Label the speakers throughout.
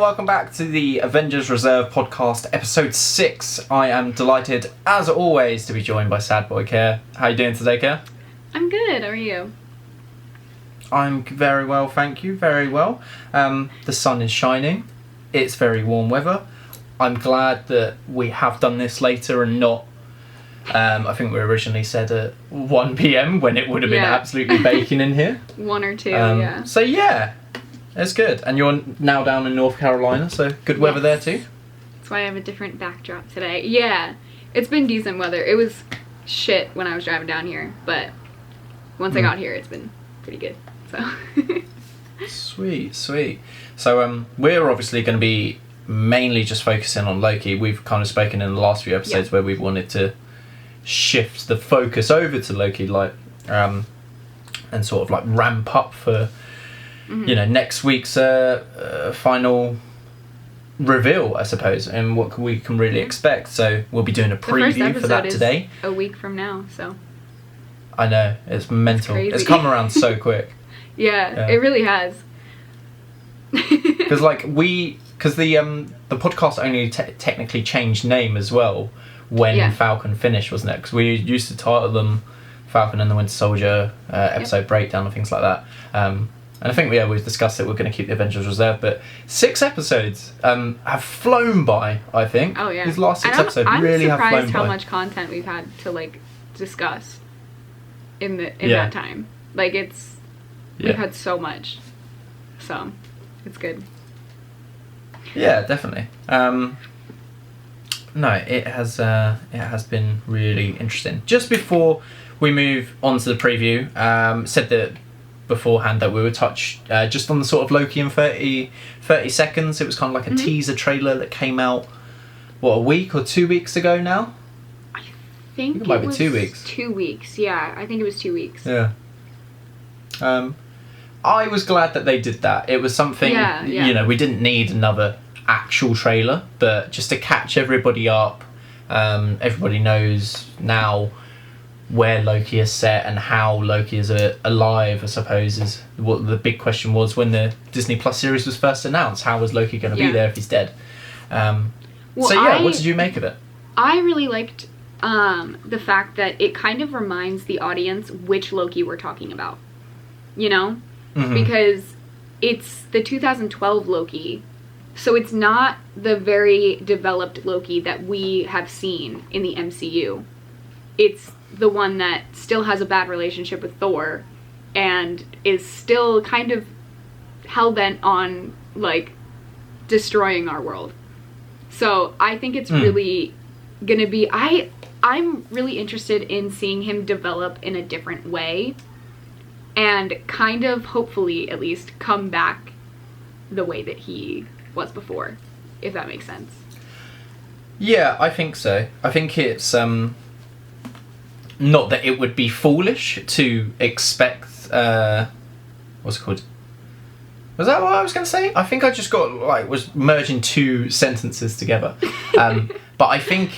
Speaker 1: welcome back to the Avengers Reserve podcast, episode 6. I am delighted, as always, to be joined by sadboycare. How are you doing today, Care?
Speaker 2: I'm good, how are you?
Speaker 1: I'm very well, thank you, very well. The sun is shining, it's very warm weather. I'm glad that we have done this later and not, I think we originally said at 1 p.m. when it would have been absolutely baking in here.
Speaker 2: 1 or 2, yeah.
Speaker 1: So yeah, it's good. And you're now down in North Carolina, so good weather there too?
Speaker 2: That's why I have a different backdrop today. Yeah, it's been decent weather. It was shit when I was driving down here, but once I got here, it's been pretty good, so.
Speaker 1: Sweet. So we're obviously going to be mainly just focusing on Loki. We've kind of spoken in the last few episodes where we've wanted to shift the focus over to Loki, like, and sort of like ramp up for, you know, next week's final reveal, I suppose, and what we can really expect. So we'll be doing a preview for that today.
Speaker 2: A week from now, so.
Speaker 1: I know, it's mental. It's come around so quick.
Speaker 2: Yeah, it really has.
Speaker 1: Because the podcast only technically changed name as well when Falcon finished, wasn't it? Because we used to title them Falcon and the Winter Soldier episode breakdown and things like that. And I think we've discussed that we're going to keep the Avengers Reserve, but 6 episodes have flown by, I think.
Speaker 2: Oh yeah,
Speaker 1: these last 6 episodes really have flown by.
Speaker 2: I'm surprised how much content we've had to like discuss in that time. Like we've had so much, so it's good.
Speaker 1: Yeah, definitely. No, it has been really interesting. Just before we move on to the preview, said that beforehand that we would touch just on the sort of Loki in 30 seconds. It was kind of like a teaser trailer that came out, a week or 2 weeks ago now?
Speaker 2: I think
Speaker 1: it might be 2 weeks.
Speaker 2: 2 weeks, yeah. I think it was 2 weeks.
Speaker 1: Yeah. I was glad that they did that. It was something, you know, we didn't need another actual trailer, but just to catch everybody up. Everybody knows now where Loki is set and how Loki is alive, I suppose, is what the big question was when the Disney Plus series was first announced. How was Loki going to be there if he's dead? What did you make of it? I
Speaker 2: really liked the fact that it kind of reminds the audience which Loki we're talking about, you know? Because it's the 2012 Loki, so it's not the very developed Loki that we have seen in the MCU. It's the one that still has a bad relationship with Thor and is still kind of hell-bent on, like, destroying our world. So I think it's really gonna be... I'm really interested in seeing him develop in a different way and kind of, hopefully, at least, come back the way that he was before, if that makes sense.
Speaker 1: Yeah, I think so. I think it's not that it would be foolish to expect what's it called? Was that what I was going to say? I think I just was merging 2 sentences together. But I think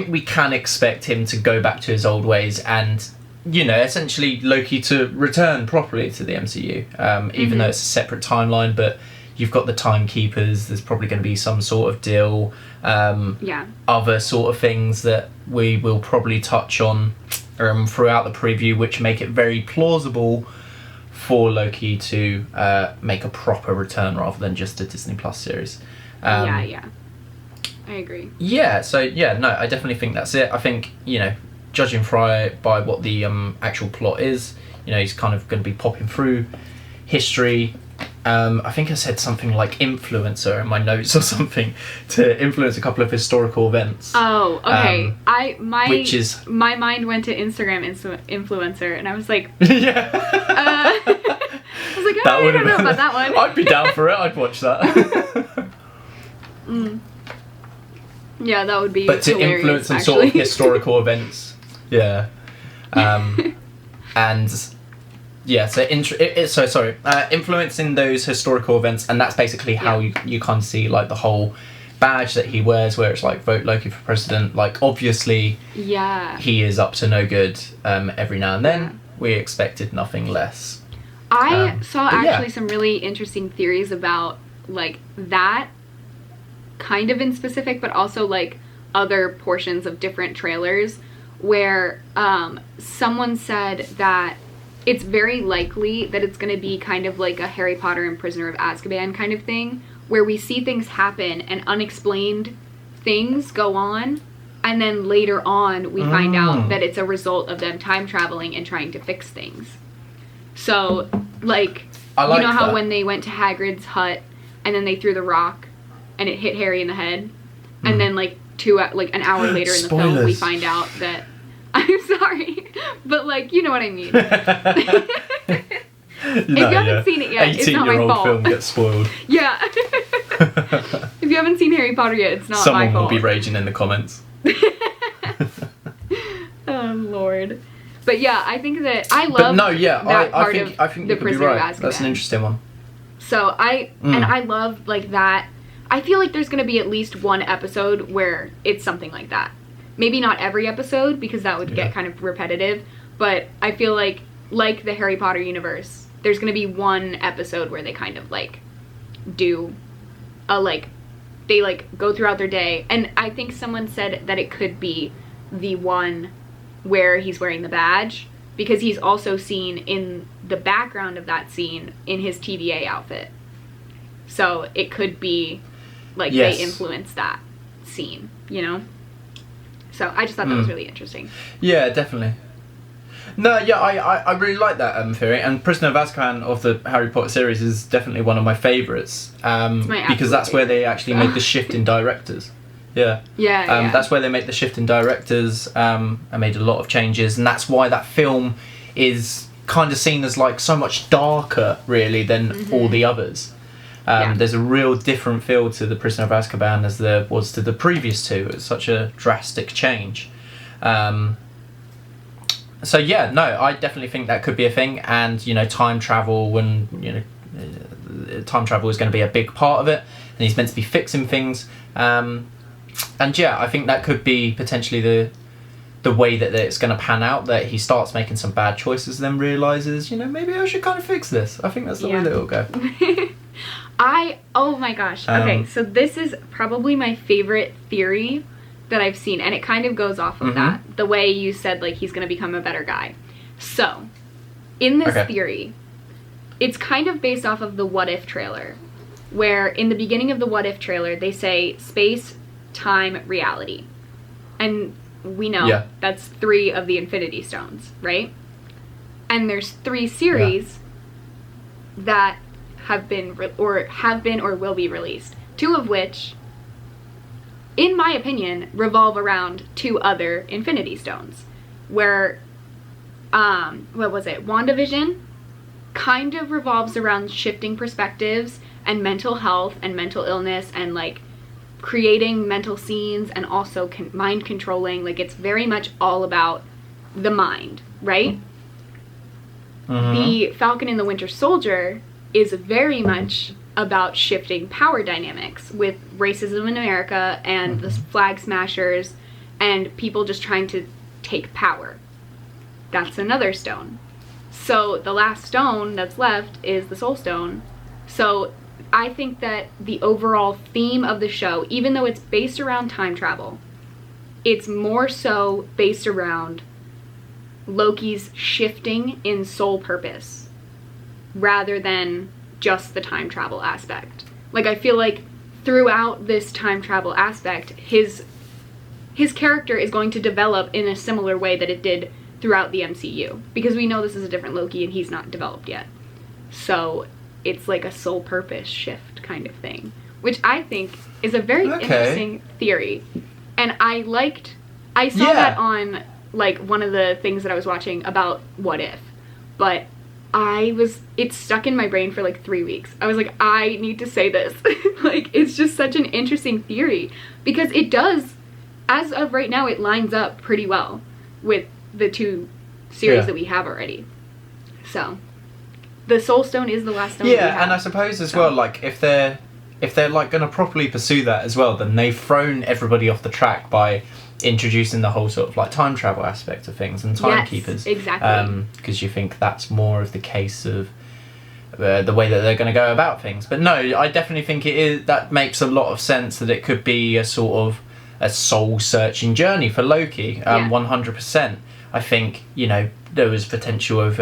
Speaker 1: we can expect him to go back to his old ways and, you know, essentially Loki to return properly to the MCU, even though it's a separate timeline, but you've got the timekeepers, there's probably going to be some sort of deal, other sort of things that we will probably touch on throughout the preview, which make it very plausible for Loki to make a proper return rather than just a Disney Plus series.
Speaker 2: I agree.
Speaker 1: Yeah, so I definitely think that's it. I think, you know, judging by what the actual plot is, you know, he's kind of going to be popping through history. I think I said something like influencer in my notes or something, to influence a couple of historical events.
Speaker 2: Oh, okay. My mind went to Instagram influencer, and I was like,
Speaker 1: yeah.
Speaker 2: I was like, I don't know about that one.
Speaker 1: I'd be down for it. I'd watch that.
Speaker 2: Yeah, that would be.
Speaker 1: But to influence some sort of historical events, yeah, and. Yeah, so influencing those historical events, and that's basically how you kind of see like the whole badge that he wears, where it's like vote Loki for president. Like obviously, he is up to no good. Every now and then, we expected nothing less.
Speaker 2: I saw actually some really interesting theories about like that kind of in specific, but also like other portions of different trailers where someone said that it's very likely that it's going to be kind of like a Harry Potter and Prisoner of Azkaban kind of thing, where we see things happen and unexplained things go on, and then later on we find out that it's a result of them time traveling and trying to fix things. So, like you know how when they went to Hagrid's hut and then they threw the rock and it hit Harry in the head, and then like an hour later in the film we find out that I'm sorry, but like you know what I mean. If you haven't seen it yet, it's not my fault. 18-year-old film gets spoiled. Yeah. If you haven't seen Harry Potter yet, it's not my fault.
Speaker 1: Someone will be raging in the comments.
Speaker 2: Oh Lord. But yeah, I think that I love I think
Speaker 1: the Prisoner of Azkaban. That's an interesting one.
Speaker 2: So and I love like that. I feel like there's going to be at least one episode where it's something like that. Maybe not every episode, because that would get kind of repetitive, but I feel like the Harry Potter universe, there's going to be one episode where they kind of like do a like they like go throughout their day, and I think someone said that it could be the one where he's wearing the badge, because he's also seen in the background of that scene in his TVA outfit. So it could be like they influenced that scene, you know? So I just thought that was really interesting.
Speaker 1: Yeah, definitely. No, yeah, I really like that theory, and Prisoner of Azkaban of the Harry Potter series is definitely one of my favourites, because that's where they actually made the shift in directors. Yeah. That's where they made the shift in directors, and made a lot of changes, and that's why that film is kind of seen as like so much darker, really, than all the others. There's a real different feel to the Prisoner of Azkaban as there was to the previous two. It's such a drastic change. So yeah, no, I definitely think that could be a thing, and you know, time travel, when you know, time travel is going to be a big part of it, and he's meant to be fixing things, and yeah, I think that could be potentially the way that it's going to pan out, that he starts making some bad choices, then realizes, you know, maybe I should kind of fix this. I think that's the way that it'll go.
Speaker 2: Oh my gosh, okay, so this is probably my favorite theory that I've seen, and it kind of goes off of that, the way you said like he's going to become a better guy. So in this theory, it's kind of based off of the What If trailer, where in the beginning of the What If trailer they say space, time, reality, and we know that's 3 of the Infinity Stones, right? And there's 3 series that have been or will be released, 2 of which, in my opinion, revolve around 2 other Infinity Stones, where, what was it, WandaVision kind of revolves around shifting perspectives and mental health and mental illness and, like, creating mental scenes and also mind controlling. Like, it's very much all about the mind, right? The Falcon and the Winter Soldier is very much about shifting power dynamics with racism in America and the flag smashers and people just trying to take power. That's another stone. So the last stone that's left is the Soul Stone. So I think that the overall theme of the show, even though it's based around time travel, it's more so based around Loki's shifting in soul purpose rather than just the time travel aspect. Like, I feel like throughout this time travel aspect, his character is going to develop in a similar way that it did throughout the MCU, because we know this is a different Loki and he's not developed yet. So it's like a soul purpose shift kind of thing, which I think is a very interesting theory. And I saw that on like one of the things that I was watching about What If, but it stuck in my brain for like 3 weeks. I was like, I need to say this. Like, it's just such an interesting theory, because it does, as of right now, it lines up pretty well with the 2 series that we have already. So the Soul Stone is the last stone that we have.
Speaker 1: And I suppose as well, like, if they're like going to properly pursue that as well, then they've thrown everybody off the track by introducing the whole sort of like time travel aspect of things and timekeepers.
Speaker 2: Exactly.
Speaker 1: Because you think that's more of the case of the way that they're going to go about things. But no, I definitely think it is. That makes a lot of sense that it could be a sort of a soul-searching journey for Loki. 100%. I think, you know, there was potential of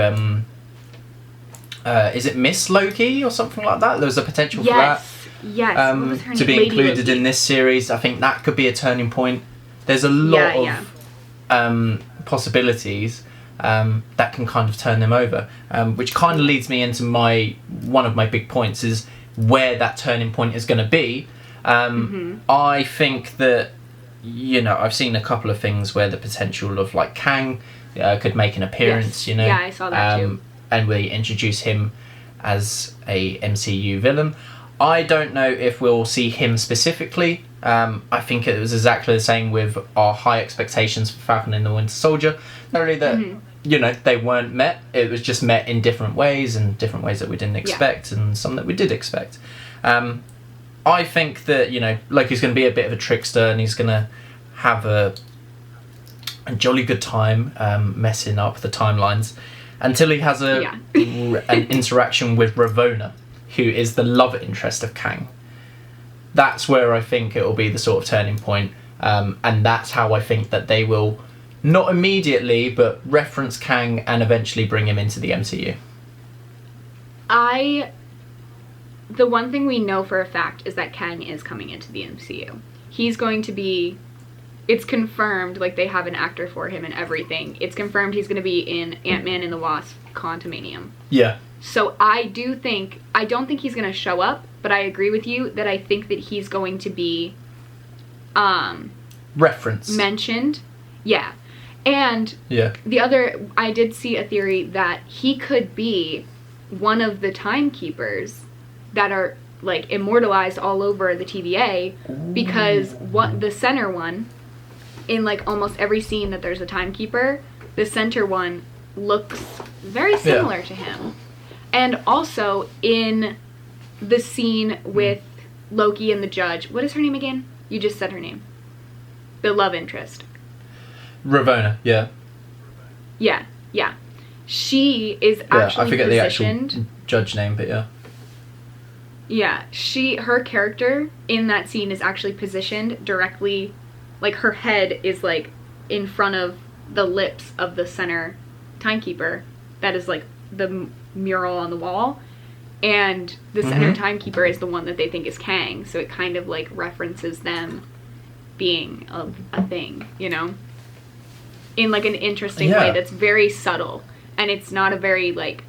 Speaker 1: is it Miss Loki or something like that? There was a potential for that.
Speaker 2: Yes. What was her
Speaker 1: to
Speaker 2: name?
Speaker 1: be
Speaker 2: Lady
Speaker 1: included
Speaker 2: Loki.
Speaker 1: in this series. I think that could be a turning point. There's a lot of possibilities that can kind of turn them over, which kind of leads me into one of my big points is where that turning point is going to be. I think that, you know, I've seen a couple of things where the potential of like Kang could make an appearance. You know,
Speaker 2: I saw that too.
Speaker 1: And we introduce him as a MCU villain. I don't know if we'll see him specifically. I think it was exactly the same with our high expectations for Falcon and the Winter Soldier. Not really that, you know, they weren't met. It was just met in different ways, and different ways that we didn't expect, and some that we did expect. I think that, you know, Loki's going to be a bit of a trickster, and he's going to have a jolly good time messing up the timelines until he has an interaction with Ravonna, who is the love interest of Kang. That's where I think it will be the sort of turning point, and that's how I think that they will, not immediately, but reference Kang and eventually bring him into the MCU.
Speaker 2: The one thing we know for a fact is that Kang is coming into the MCU. He's going to be, it's confirmed, like they have an actor for him and everything. It's confirmed he's going to be in Ant-Man and the Wasp: Quantumanium.
Speaker 1: Yeah.
Speaker 2: So I don't think he's going to show up, but I agree with you that I think that he's going to be
Speaker 1: reference
Speaker 2: mentioned. Yeah. And I did see a theory that he could be one of the timekeepers that are like immortalized all over the TVA. Ooh. Because the center one, in like almost every scene that there's a timekeeper, the center one looks very similar to him. And also in the scene with Loki and the judge, what is her name again? You just said her name. The love interest.
Speaker 1: Ravonna, yeah.
Speaker 2: Yeah. She is actually
Speaker 1: I forget
Speaker 2: positioned.
Speaker 1: The actual judge name, but yeah.
Speaker 2: Yeah, her character in that scene is actually positioned directly, like her head is like in front of the lips of the center timekeeper. That is like the mural on the wall, and the center timekeeper is the one that they think is Kang, so it kind of like references them being a thing, you know, in like an interesting way that's very subtle, and it's not a very like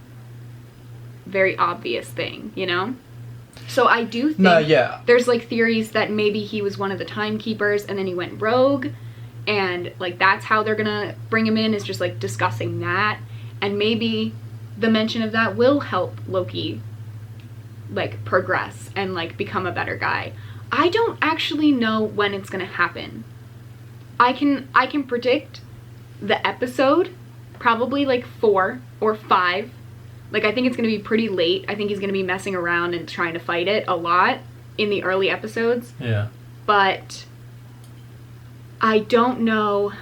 Speaker 2: very obvious thing, you know. So I do think there's like theories that maybe he was one of the timekeepers and then he went rogue, and like that's how they're gonna bring him in, is just like discussing that, and maybe the mention of that will help Loki like progress and like become a better guy. I don't actually know when it's gonna happen. I can predict the episode, probably like 4 or 5. Like I think it's gonna be pretty late. I think he's gonna be messing around and trying to fight it a lot in the early episodes.
Speaker 1: Yeah.
Speaker 2: But I don't know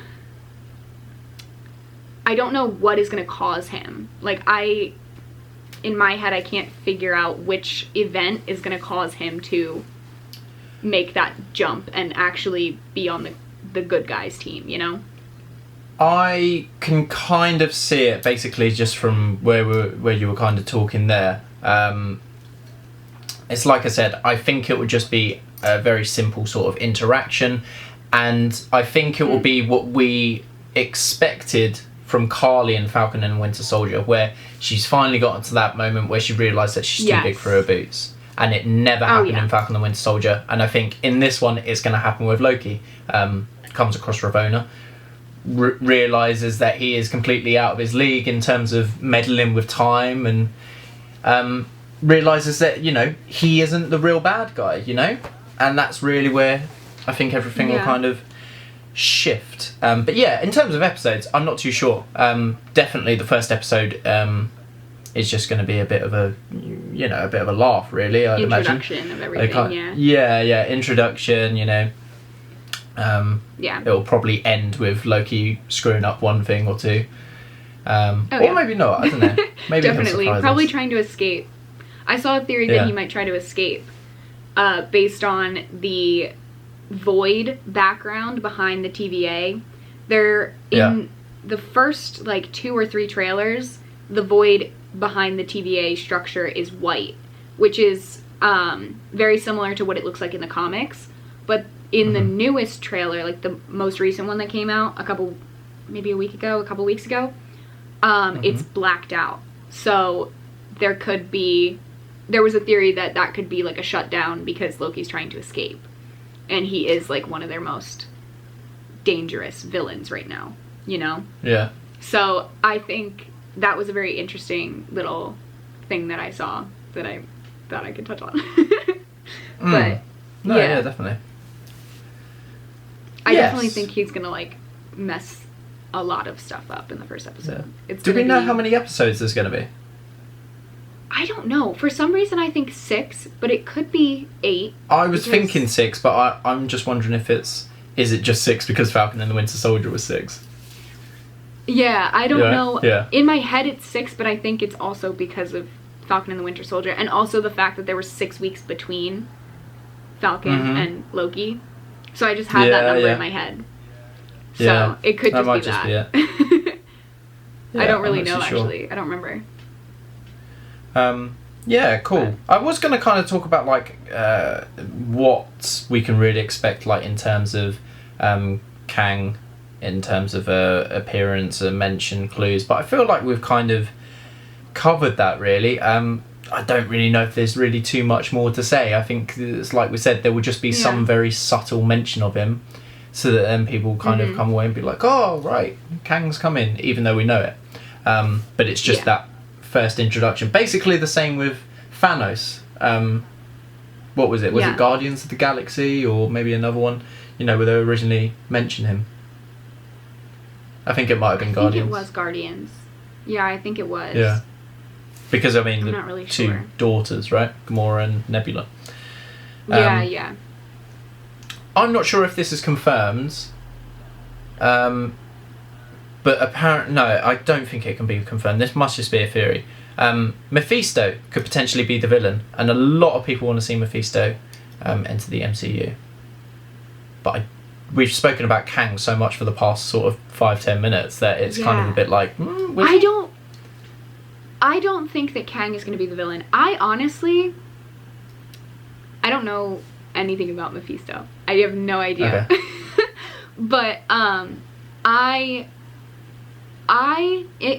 Speaker 2: what is going to cause him. Like in my head, I can't figure out which event is going to cause him to make that jump and actually be on the good guys team, you know?
Speaker 1: I can kind of see it basically just from where you were kind of talking there. It's like I said, I think it would just be a very simple sort of interaction, and I think it will be what we expected from Carly and Falcon and Winter Soldier, where she's finally gotten to that moment where she realised that she's too big for her boots. And it never happened in Falcon and Winter Soldier. And I think in this one, it's going to happen with Loki. Comes across Ravonna, realises that he is completely out of his league in terms of meddling with time, and realises that, you know, he isn't the real bad guy, you know? And that's really where I think everything will kind of shift. But yeah, in terms of episodes, I'm not too sure. Definitely the first episode is just going to be a bit of a laugh, really, I'd imagine.
Speaker 2: Introduction of everything,
Speaker 1: introduction, you know. It'll probably end with Loki screwing up one thing or two. Or maybe not, I don't know. Maybe
Speaker 2: definitely. Probably trying to escape. I saw a theory that he might try to escape, based on the void background behind the TVA. They're in the first, like, 2 or 3 trailers, the void behind the TVA structure is white, which is very similar to what it looks like in the comics. But in the newest trailer, like the most recent one that came out a couple weeks ago, it's blacked out. So there was a theory that could be like a shutdown because Loki's trying to escape. And he is like one of their most dangerous villains right now, you know?
Speaker 1: Yeah.
Speaker 2: So I think that was a very interesting little thing that I saw that I thought I could touch on. But
Speaker 1: yeah, definitely.
Speaker 2: I definitely think he's gonna like mess a lot of stuff up in the first episode.
Speaker 1: Do we know how many episodes there's gonna be?
Speaker 2: I don't know. For some reason I think 6, but it could be 8.
Speaker 1: I was thinking 6, but I'm just wondering if is it just 6 because Falcon and the Winter Soldier was 6?
Speaker 2: Yeah, I don't know.
Speaker 1: Yeah.
Speaker 2: In my head it's 6, but I think it's also because of Falcon and the Winter Soldier, and also the fact that there were 6 weeks between Falcon and Loki. So I just had that number in my head. So it could just be that. I don't really know, actually. I don't remember.
Speaker 1: Yeah, cool. I was going to kind of talk about like what we can really expect, like in terms of Kang, in terms of appearance and mention clues, but I feel like we've kind of covered that really. I don't really know if there's really too much more to say. I think it's like we said, there will just be some very subtle mention of him, so that then people kind of come away and be like, oh right, Kang's coming, even though we know it. But it's just that first introduction. Basically the same with Thanos. What was it? Was it Guardians of the Galaxy or maybe another one? You know, where they originally mentioned him. I think it might have been Guardians.
Speaker 2: I think it was Guardians. Yeah, I think it was.
Speaker 1: Yeah. Because, I mean,
Speaker 2: I'm
Speaker 1: the
Speaker 2: not really
Speaker 1: 2
Speaker 2: sure.
Speaker 1: daughters, right? Gamora and Nebula.
Speaker 2: Yeah.
Speaker 1: I'm not sure if this is confirmed. But apparently... No, I don't think it can be confirmed. This must just be a theory. Mephisto could potentially be the villain. And a lot of people want to see Mephisto enter the MCU. But we've spoken about Kang so much for the past sort of 5-10 minutes that it's kind of a bit like...
Speaker 2: I don't think that Kang is going to be the villain. I don't know anything about Mephisto. I have no idea. Okay. But I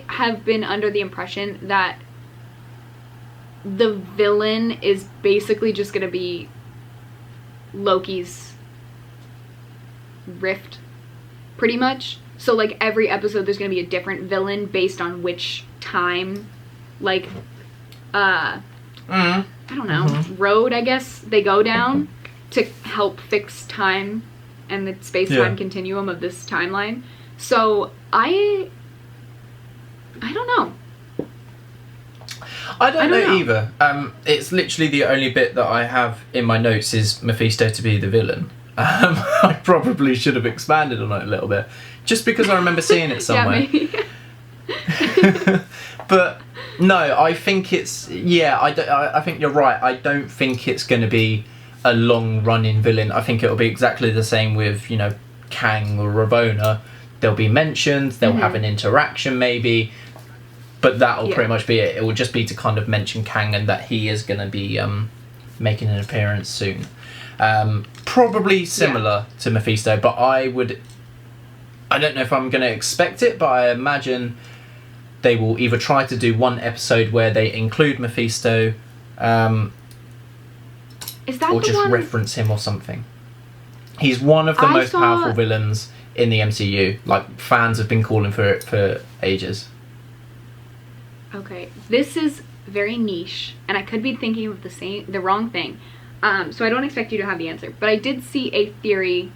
Speaker 2: have been under the impression that the villain is basically just going to be Loki's rift, pretty much. So like every episode there's going to be a different villain based on which time, like I don't know, road I guess they go down to help fix time and the space-time continuum of this timeline. So I don't know.
Speaker 1: I don't know either. It's literally the only bit that I have in my notes is Mephisto to be the villain. I probably should have expanded on it a little bit, just because I remember seeing it somewhere. But no, I think it's I think you're right. I don't think it's going to be a long-running villain. I think it'll be exactly the same with Kang or Ravonna. They'll be mentioned. They'll have an interaction maybe. But that'll pretty much be it. It will just be to kind of mention Kang and that he is going to be making an appearance soon. Probably similar to Mephisto, but I don't know if I'm going to expect it, but I imagine they will either try to do one episode where they include Mephisto,
Speaker 2: is that
Speaker 1: or
Speaker 2: the
Speaker 1: just
Speaker 2: one...
Speaker 1: reference him or something. He's one of the most powerful villains in the MCU. Like, fans have been calling for it for ages.
Speaker 2: Okay, this is very niche, and I could be thinking of the wrong thing. So I don't expect you to have the answer, but I did see a theory,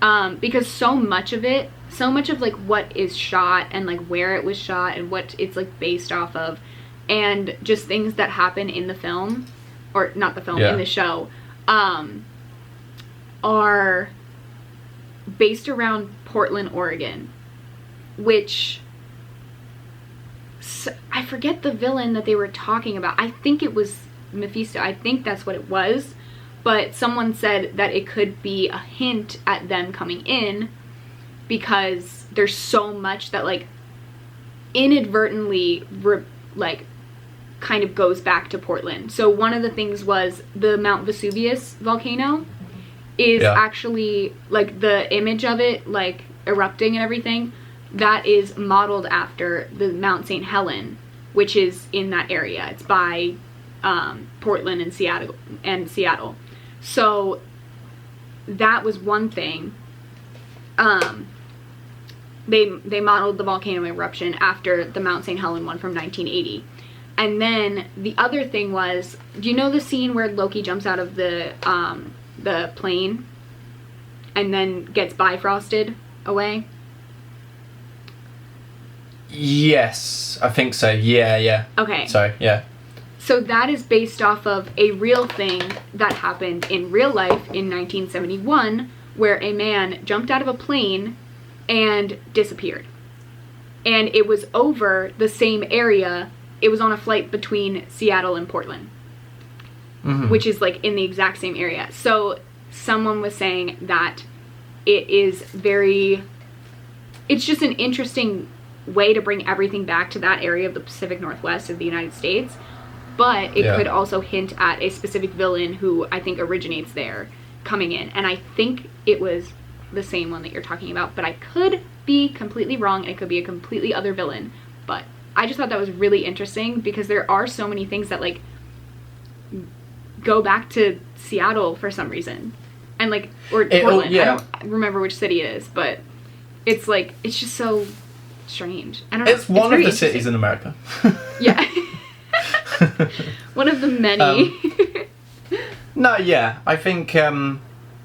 Speaker 2: because so much of like what is shot and like where it was shot and what it's like based off of, and just things that happen in the film, or not the film, in the show, are based around Portland, Oregon, which I forget the villain that they were talking about. I think it was Mephisto. I think that's what it was. But someone said that it could be a hint at them coming in because there's so much that, like, inadvertently, like, kind of goes back to Portland. So one of the things was the Mount Vesuvius volcano is actually, like, the image of it, like, erupting and everything, that is modeled after the Mount St. Helen, which is in that area. It's by Portland and Seattle. So that was one thing. They modeled the volcano eruption after the Mount St. Helen one from 1980. And then the other thing was, do you know the scene where Loki jumps out of the plane and then gets bifrosted away?
Speaker 1: Yes, I think so. Yeah.
Speaker 2: Okay.
Speaker 1: Sorry, yeah.
Speaker 2: So that is based off of a real thing that happened in real life in 1971, where a man jumped out of a plane and disappeared. And it was over the same area. It was on a flight between Seattle and Portland, which is, like, in the exact same area. So someone was saying that it's just an interesting way to bring everything back to that area of the Pacific Northwest of the United States. But it could also hint at a specific villain who I think originates there coming in. And I think it was the same one that you're talking about. But I could be completely wrong. And it could be a completely other villain. But I just thought that was really interesting because there are so many things that, like, go back to Seattle for some reason. And, like, or Portland. I don't remember which city it is. But it's, like, it's just so strange. I don't know.
Speaker 1: It's one of the cities in America.
Speaker 2: Yeah. One of the many.
Speaker 1: No, yeah, I think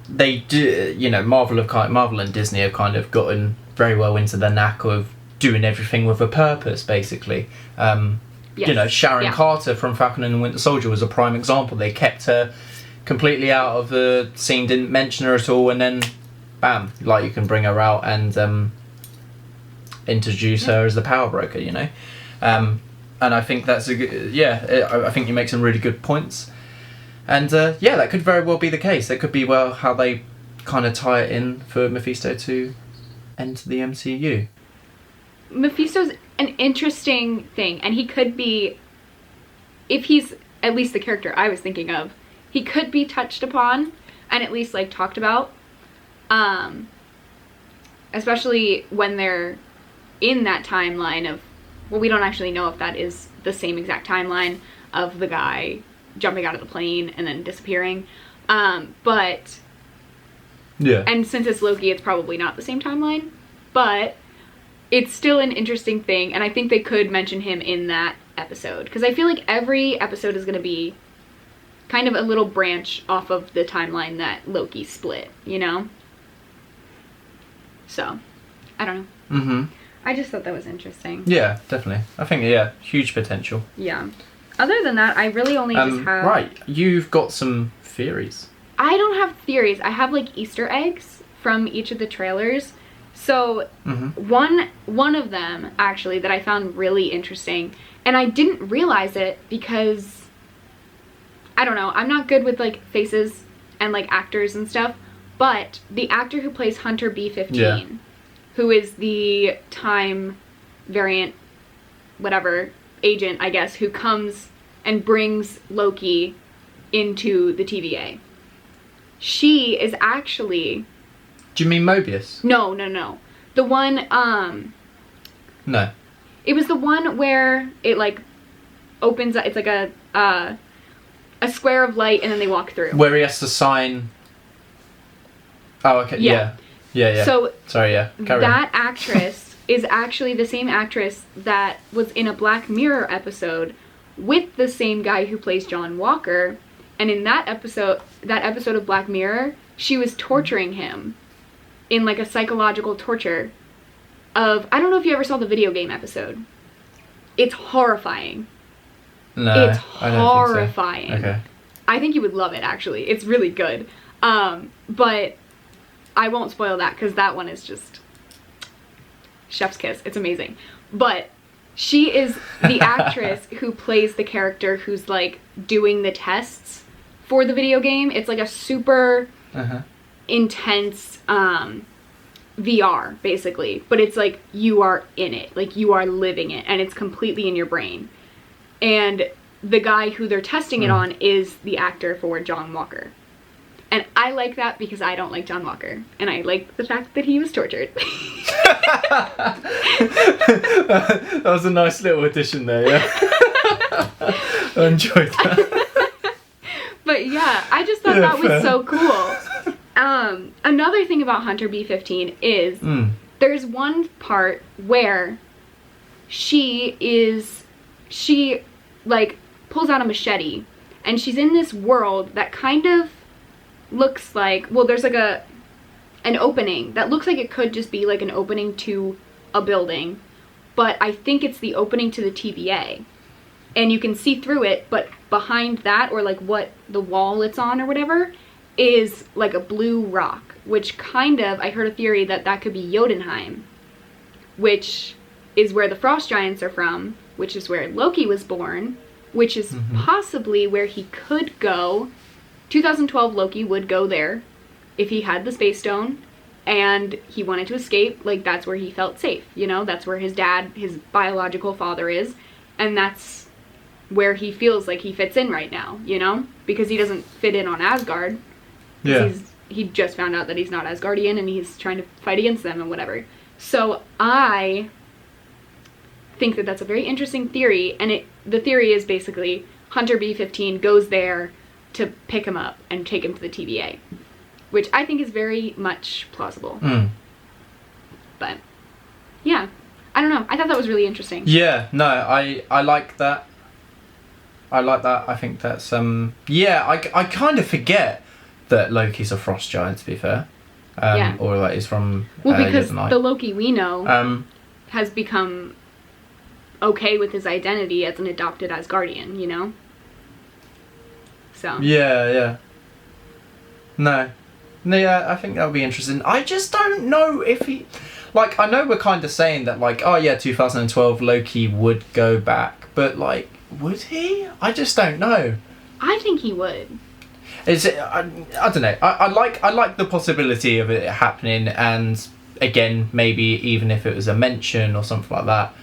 Speaker 1: they do. You know, Marvel and Disney have kind of gotten very well into the knack of doing everything with a purpose, basically. You know, Sharon Carter from Falcon and the Winter Soldier was a prime example. They kept her completely out of the scene, didn't mention her at all, and then, bam, like, you can bring her out and introduce her as the power broker. You know. And I think that's a good, I think you make some really good points. And that could very well be the case. That could be how they kind of tie it in for Mephisto to enter the MCU.
Speaker 2: Mephisto's an interesting thing, and he could be, if he's at least the character I was thinking of, he could be touched upon and at least, like, talked about. Especially when they're in that timeline of, well, we don't actually know if that is the same exact timeline of the guy jumping out of the plane and then disappearing. But... yeah. And since it's Loki, it's probably not the same timeline. But it's still an interesting thing. And I think they could mention him in that episode. Because I feel like every episode is going to be kind of a little branch off of the timeline that Loki split, you know? So, I don't know. Mm-hmm. I just thought that was interesting.
Speaker 1: Yeah, definitely. I think, huge potential.
Speaker 2: Yeah. Other than that, I really only just have...
Speaker 1: Right, you've got some theories.
Speaker 2: I don't have theories. I have, like, Easter eggs from each of the trailers. So, one of them, actually, that I found really interesting, and I didn't realize it because, I don't know, I'm not good with, like, faces and, like, actors and stuff, but the actor who plays Hunter B-15... who is the time variant, whatever, agent, I guess, who comes and brings Loki into the TVA. She is actually...
Speaker 1: Do you mean Mobius?
Speaker 2: No. The one,
Speaker 1: No.
Speaker 2: It was the one where it, like, opens up, it's like a square of light and then they walk through.
Speaker 1: Where he has to sign... Oh, okay, yeah.
Speaker 2: So,
Speaker 1: sorry,
Speaker 2: that actress is actually the same actress that was in a Black Mirror episode with the same guy who plays John Walker. And in that episode of Black Mirror, she was torturing him in, like, a psychological torture of... I don't know if you ever saw the video game episode. It's horrifying.
Speaker 1: No,
Speaker 2: it's horrifying.
Speaker 1: I don't think so. Okay.
Speaker 2: I think you would love it, actually. It's really good. But... I won't spoil that because that one is just chef's kiss. It's amazing. But She is the actress who plays the character who's like doing the tests for the video game. It's like a super intense VR, basically. But it's like you are in it. Like you are living it. And it's completely in your brain. And the guy who they're testing it on is the actor for John Walker. And I like that because I don't like John Walker. And I like the fact that he was tortured.
Speaker 1: That was a nice little addition there, yeah. I enjoyed that.
Speaker 2: But yeah, I just thought that was so cool. Another thing about Hunter B-15 is there's one part where she like pulls out a machete and she's in this world that kind of looks like, well, there's like an opening that looks like it could just be like an opening to a building, but I think it's the opening to the TVA, and you can see through it, but behind that, or like what the wall it's on or whatever, is like a blue rock, which kind of, I heard a theory that that could be Jotunheim, which is where the frost giants are from, which is where Loki was born, which is possibly where he could go. 2012 Loki would go there if he had the space stone and he wanted to escape. Like, that's where he felt safe, you know? That's where his dad, his biological father, is, and that's where he feels like he fits in right now, you know? Because he doesn't fit in on Asgard. Yeah. He just found out that he's not Asgardian and he's trying to fight against them and whatever. So I think that that's a very interesting theory, and the theory is basically Hunter B-15 goes there to pick him up and take him to the TVA, which I think is very much plausible. But yeah, I don't know. I thought that was really interesting.
Speaker 1: Yeah, no, I like that. I think that's yeah. I kind of forget that Loki's a frost giant, to be fair.
Speaker 2: Yeah.
Speaker 1: Or that he's from
Speaker 2: because
Speaker 1: Jotunheim.
Speaker 2: The Loki we know has become okay with his identity as an adopted Asgardian, you know? So. Yeah.
Speaker 1: No, yeah, I think that would be interesting. I just don't know if he... Like, I know we're kind of saying that, like, oh yeah, 2012 Loki would go back, but, like, would he? I just don't know.
Speaker 2: I think he would.
Speaker 1: Is it? I don't know. I like the possibility of it happening, and again, maybe even if it was a mention or something like that.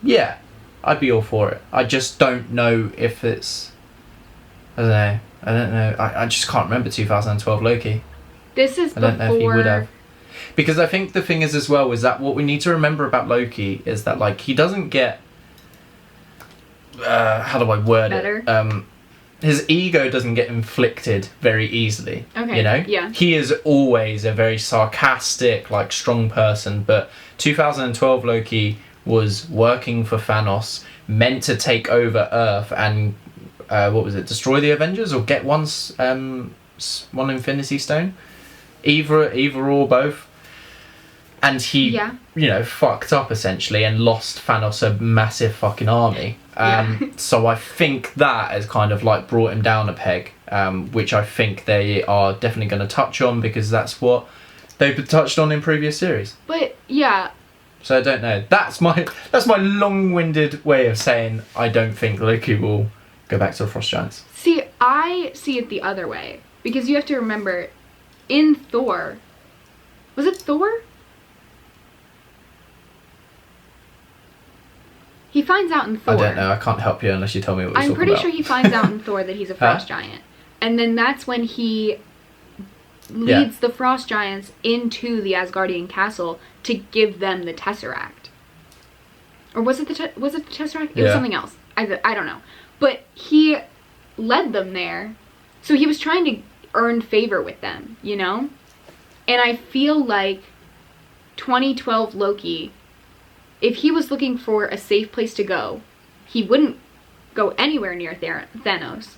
Speaker 1: Yeah, I'd be all for it. I just don't know if it's... I don't know. I just can't remember 2012 Loki.
Speaker 2: This is before...
Speaker 1: I don't know if he would have. Because I think the thing is as well, is that what we need to remember about Loki is that, like, he doesn't get... how do I word it? His ego doesn't get inflicted very easily.
Speaker 2: Okay,
Speaker 1: you know?
Speaker 2: Yeah.
Speaker 1: He is always a very sarcastic, like, strong person, but 2012 Loki was working for Thanos, meant to take over Earth and... what was it? Destroy the Avengers or get one Infinity Stone, either or both. And he, you know, fucked up essentially and lost Thanos a massive fucking army. So I think that has kind of like brought him down a peg, which I think they are definitely going to touch on because that's what they've touched on in previous series.
Speaker 2: But yeah.
Speaker 1: So I don't know. That's my long-winded way of saying I don't think Loki will go back to the Frost Giants.
Speaker 2: See, I see it the other way. Because you have to remember, in Thor... Was it Thor? He finds out in Thor...
Speaker 1: I don't know, I can't help you unless you tell me what you're talking about.
Speaker 2: I'm pretty sure he finds out in Thor that he's a Frost Giant. And then that's when he leads the Frost Giants into the Asgardian castle to give them the Tesseract. Or was it the Tesseract? It was something else. I don't know. But he led them there. So he was trying to earn favor with them, you know? And I feel like 2012 Loki, if he was looking for a safe place to go, he wouldn't go anywhere near Thanos.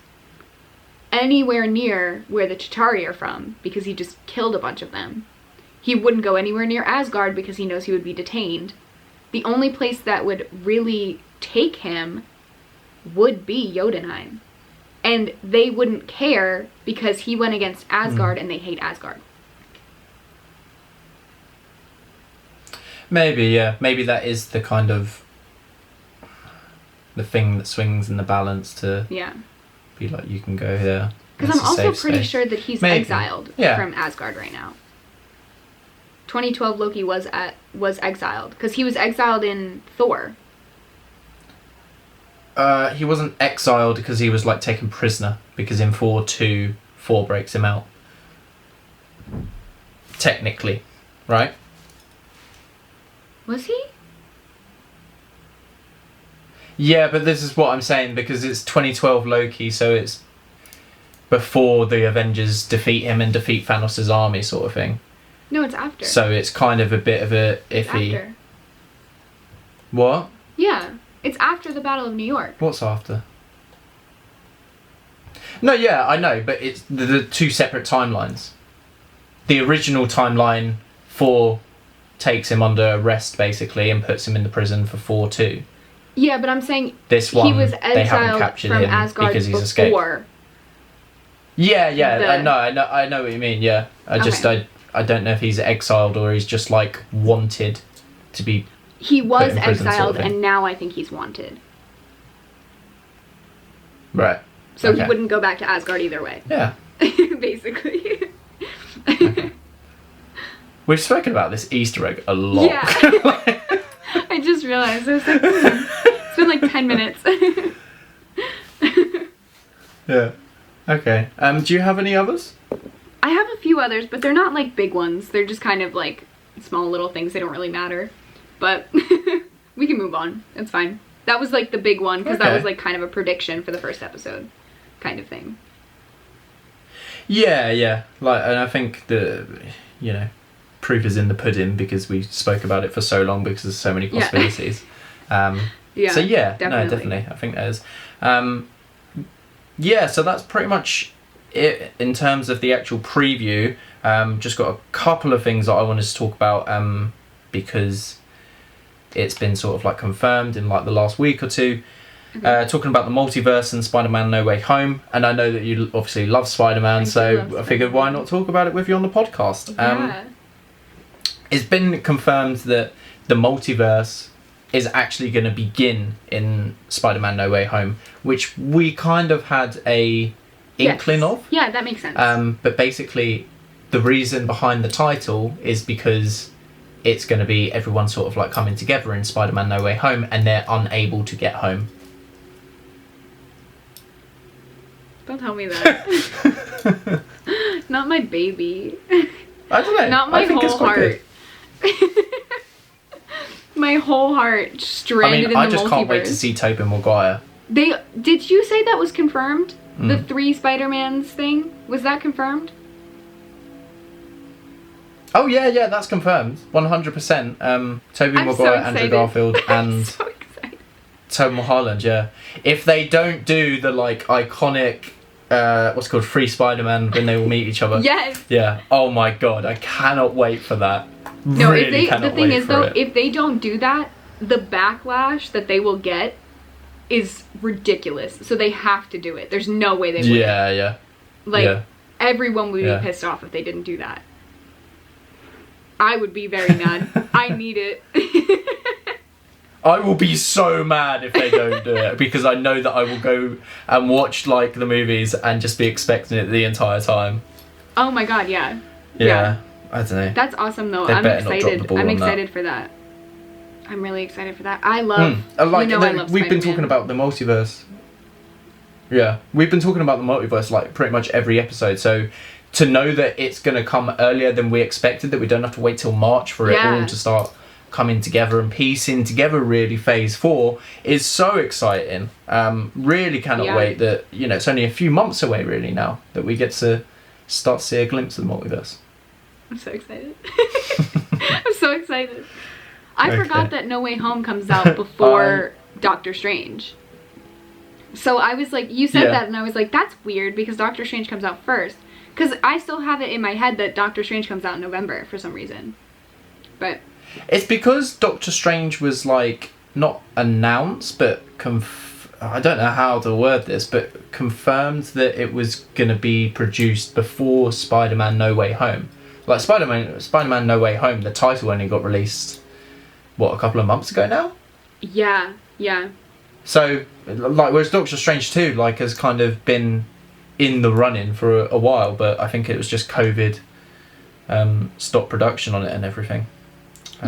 Speaker 2: Anywhere near where the Chitauri are from, because he just killed a bunch of them. He wouldn't go anywhere near Asgard because he knows he would be detained. The only place that would really take him would be Jotunheim. And they wouldn't care because he went against Asgard and they hate Asgard.
Speaker 1: Maybe, yeah. Maybe that is the kind of the thing that swings in the balance to
Speaker 2: Yeah.
Speaker 1: be like, you can go here.
Speaker 2: Because I'm also pretty sure that he's
Speaker 1: Maybe.
Speaker 2: exiled from Asgard right now. 2012 Loki was exiled because he was exiled in Thor.
Speaker 1: He wasn't exiled because he was like taken prisoner, because in Thor breaks him out. Technically, right?
Speaker 2: Was he?
Speaker 1: Yeah, but this is what I'm saying, because it's 2012 Loki, so it's before the Avengers defeat him and defeat Thanos' army, sort of thing.
Speaker 2: No, it's after.
Speaker 1: So it's kind of a bit of a iffy.
Speaker 2: After.
Speaker 1: What?
Speaker 2: Yeah, it's after the Battle of New York.
Speaker 1: What's after? No, yeah, I know, but it's the two separate timelines. The original timeline, Thor takes him under arrest, basically, and puts him in the prison for Thor 2.
Speaker 2: Yeah, but I'm saying
Speaker 1: this one,
Speaker 2: he was
Speaker 1: they haven't
Speaker 2: exiled
Speaker 1: captured
Speaker 2: from
Speaker 1: him
Speaker 2: Asgard
Speaker 1: because he's
Speaker 2: before.
Speaker 1: escaped. Yeah, I know what you mean. Yeah, I don't know if he's exiled or he's just like wanted to be.
Speaker 2: He was
Speaker 1: put in prison,
Speaker 2: exiled,
Speaker 1: sort of thing.
Speaker 2: and now I think he's wanted.
Speaker 1: Right.
Speaker 2: So he wouldn't go back to Asgard either way.
Speaker 1: Yeah.
Speaker 2: Basically.
Speaker 1: Okay. We've spoken about this Easter egg a lot.
Speaker 2: Yeah. I just realized. I was like, it's been like 10 minutes.
Speaker 1: Yeah. Okay. Do you have any others?
Speaker 2: I have a few others, but they're not like big ones. They're just kind of like small little things. They don't really matter. But we can move on. It's fine. That was like the big one because that was like kind of a prediction for the first episode kind of thing.
Speaker 1: Yeah. Like, and I think proof is in the pudding because we spoke about it for so long because there's so many possibilities.
Speaker 2: Yeah.
Speaker 1: So yeah,
Speaker 2: definitely.
Speaker 1: no, definitely. I think there is. Yeah, so that's pretty much it in terms of the actual preview. Just got a couple of things that I wanted to talk about because it's been sort of like confirmed in like the last week or two. Talking about the multiverse and Spider-Man No Way Home, and I know that you obviously love Spider-Man, so I figured why not talk about it with you on the podcast. It's been confirmed that the multiverse is actually going to begin in Spider-Man No Way Home, which we kind of had a inkling of.
Speaker 2: Yeah, that makes sense.
Speaker 1: But basically, the reason behind the title is because it's going to be everyone sort of like coming together in Spider-Man No Way Home, and they're unable to get home.
Speaker 2: Don't tell me that. Not my baby.
Speaker 1: I don't know.
Speaker 2: Not my whole heart. My whole heart stranded in the multiverse.
Speaker 1: I just can't wait to see Tobey Maguire.
Speaker 2: Did you say that was confirmed? The 3 Spider-Mans thing? Was that confirmed?
Speaker 1: Oh yeah, that's confirmed. 100%. Tobey Maguire, Andrew Garfield, and
Speaker 2: so excited.
Speaker 1: Tom Holland, yeah. If they don't do the like iconic what's it called, 3 Spider-Man when they all meet each other.
Speaker 2: Yes.
Speaker 1: Yeah. Oh my god, I cannot wait for that.
Speaker 2: No,
Speaker 1: really
Speaker 2: the thing is though, if they don't do that, the backlash that they will get is ridiculous. So they have to do it. There's no way they wouldn't.
Speaker 1: Yeah.
Speaker 2: Like everyone would be pissed off if they didn't do that. I would be very mad. I need it.
Speaker 1: I will be so mad if they don't do it, because I know that I will go and watch like the movies and just be expecting it the entire time.
Speaker 2: Oh my god, yeah.
Speaker 1: Yeah. I don't know.
Speaker 2: That's awesome though.
Speaker 1: They
Speaker 2: I'm
Speaker 1: better not drop the
Speaker 2: excited.
Speaker 1: ball
Speaker 2: I'm
Speaker 1: on
Speaker 2: excited for that. I'm really excited for that. I love
Speaker 1: I love
Speaker 2: we've
Speaker 1: been talking about the multiverse. Yeah. We've been talking about the multiverse like pretty much every episode, so to know that it's going to come earlier than we expected, that we don't have to wait till March for it all to start coming together and piecing together really phase 4 is so exciting. Really cannot wait that, it's only a few months away really now that we get to start to see a glimpse of the multiverse.
Speaker 2: I'm so excited. I'm so excited. I forgot that No Way Home comes out before Doctor Strange. So I was like, you said that and I was like, that's weird because Doctor Strange comes out first. Because I still have it in my head that Doctor Strange comes out in November for some reason. But
Speaker 1: it's because Doctor Strange was like not announced, but I don't know how to word this, but confirmed that it was going to be produced before Spider-Man No Way Home. Like Spider-Man No Way Home, the title only got released, a couple of months ago now?
Speaker 2: Yeah.
Speaker 1: So, like, whereas Doctor Strange 2, like, has kind of been in the running for a while, but I think it was just COVID stopped production on it and everything.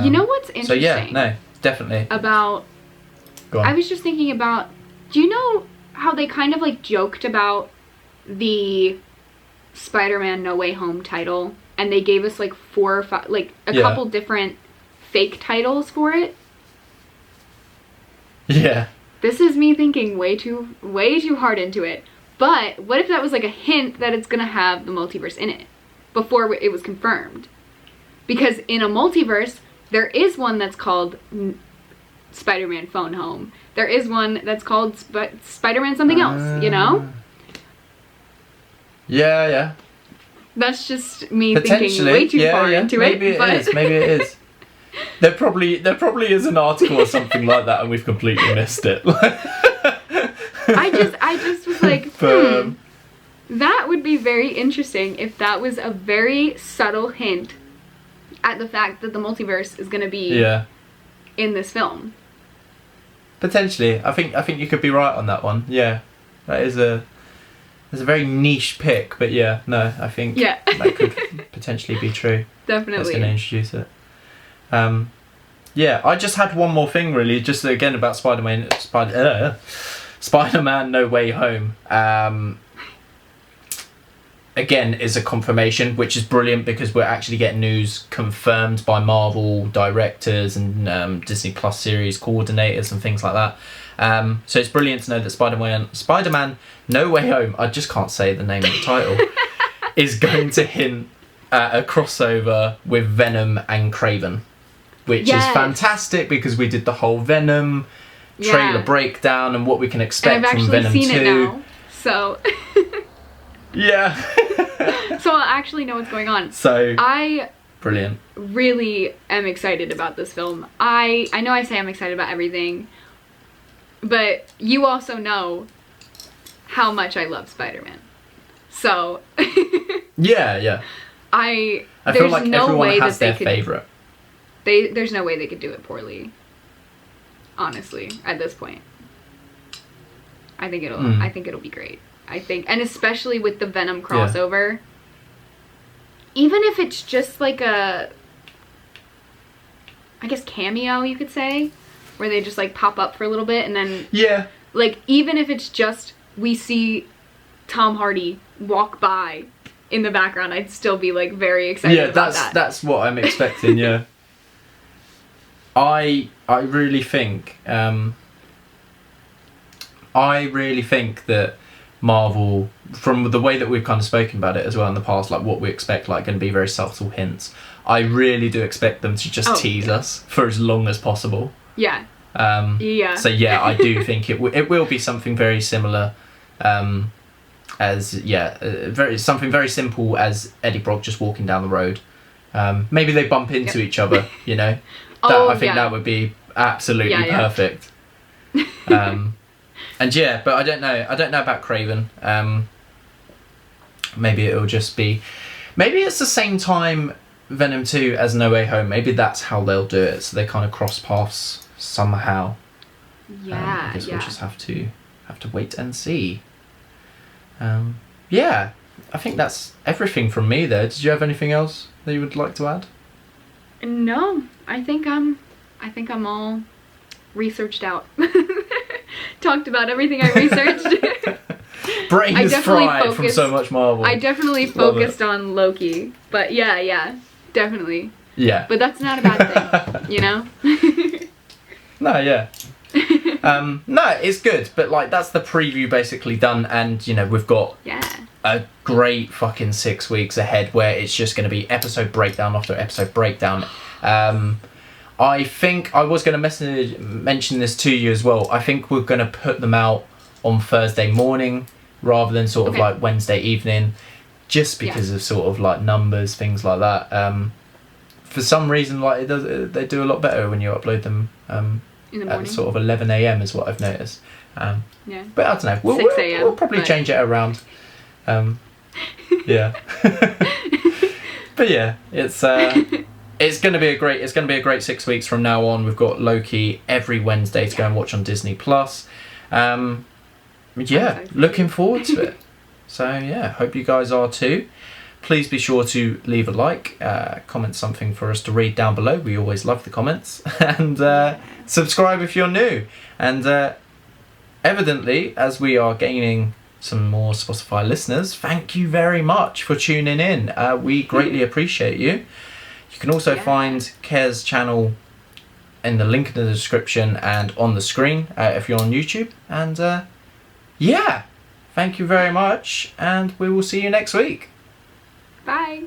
Speaker 2: You know what's interesting?
Speaker 1: So yeah, no, definitely.
Speaker 2: About,
Speaker 1: Go on.
Speaker 2: I was just thinking about, do you know how they kind of like joked about the Spider-Man No Way Home title, and they gave us like 4 or 5, like a couple different fake titles for it?
Speaker 1: Yeah.
Speaker 2: This is me thinking way too hard into it. But what if that was like a hint that it's gonna have the multiverse in it before it was confirmed? Because in a multiverse, there is one that's called Spider-Man Phone Home. There is one that's called Spider-Man something else, you know?
Speaker 1: Yeah.
Speaker 2: That's just me thinking way too far into
Speaker 1: maybe
Speaker 2: it.
Speaker 1: Maybe it is. There probably is an article or something like that, and we've completely missed it.
Speaker 2: I just was like, that would be very interesting if that was a very subtle hint at the fact that the multiverse is going to be in this film.
Speaker 1: Potentially, I think you could be right on that one. Yeah, that is a very niche pick, but yeah, no, I think that could potentially be true.
Speaker 2: Definitely,
Speaker 1: that's going to introduce it. Yeah, I just had one more thing really, just again about Spider-Man No Way Home. Again, is a confirmation, which is brilliant because we're actually getting news confirmed by Marvel directors and Disney Plus series coordinators and things like that. So it's brilliant to know that Spider-Man No Way Home, I just can't say the name of the title, is going to hint at a crossover with Venom and Kraven, which is fantastic because we did the whole Venom trailer breakdown and what we can expect from Venom 2. I've actually seen it now,
Speaker 2: so...
Speaker 1: Yeah.
Speaker 2: So I'll actually know what's going on.
Speaker 1: So
Speaker 2: I
Speaker 1: brilliant.
Speaker 2: Really am excited about this film. I know I say I'm excited about everything, but you also know how much I love Spider-Man. So
Speaker 1: yeah. I feel like
Speaker 2: no
Speaker 1: everyone
Speaker 2: way
Speaker 1: has
Speaker 2: that
Speaker 1: their favorite.
Speaker 2: There's no way they could do it poorly. Honestly, at this point. I think it'll be great. And especially with the Venom crossover, even if it's just like a, I guess, cameo, you could say, where they just like pop up for a little bit and then, like, even if it's just we see Tom Hardy walk by in the background, I'd still be like very excited about that.
Speaker 1: That's what I'm expecting. Yeah, I really think that Marvel, from the way that we've kind of spoken about it as well in the past, like what we expect, like going to be very subtle hints. I really do expect them to just tease us for as long as possible.
Speaker 2: Yeah.
Speaker 1: So yeah, I do think it will be something very similar, something very simple as Eddie Brock just walking down the road. Maybe they bump into each other. You know, I think that would be absolutely perfect. And yeah, but I don't know about Kraven. Maybe it'll just be, maybe it's the same time Venom 2 as No Way Home. Maybe that's how they'll do it. So they kind of cross paths somehow. I guess we'll just have to wait and see. Yeah, I think that's everything from me there. Did you have anything else that you would like to add?
Speaker 2: No, I think I'm all researched out. Talked about everything I researched.
Speaker 1: Brain is fried from so much Marvel.
Speaker 2: I definitely focused on Loki, but yeah, definitely.
Speaker 1: Yeah.
Speaker 2: But that's not a bad thing, you know?
Speaker 1: No, yeah. No, it's good, but like that's the preview basically done, and you know we've got a great fucking 6 weeks ahead where it's just going to be episode breakdown after episode breakdown. I think I was going to mention this to you as well. I think we're going to put them out on Thursday morning rather than sort of like Wednesday evening, just because of sort of like numbers, things like that. For some reason, like they do a lot better when you upload them in the morning. At sort of 11 a.m. is what I've noticed. But I don't know. We'll probably change it around. Yeah. But yeah, it's it's going to be a great 6 weeks from now on. We've got Loki every Wednesday to go and watch on Disney Plus. Looking forward to it. So yeah, hope you guys are too. Please be sure to leave a like, comment something for us to read down below. We always love the comments. And subscribe if you're new. And evidently, as we are gaining some more Spotify listeners, thank you very much for tuning in. We greatly appreciate you. You can also find Ker's channel in the link in the description and on the screen if you're on YouTube. And thank you very much, and we will see you next week.
Speaker 2: Bye.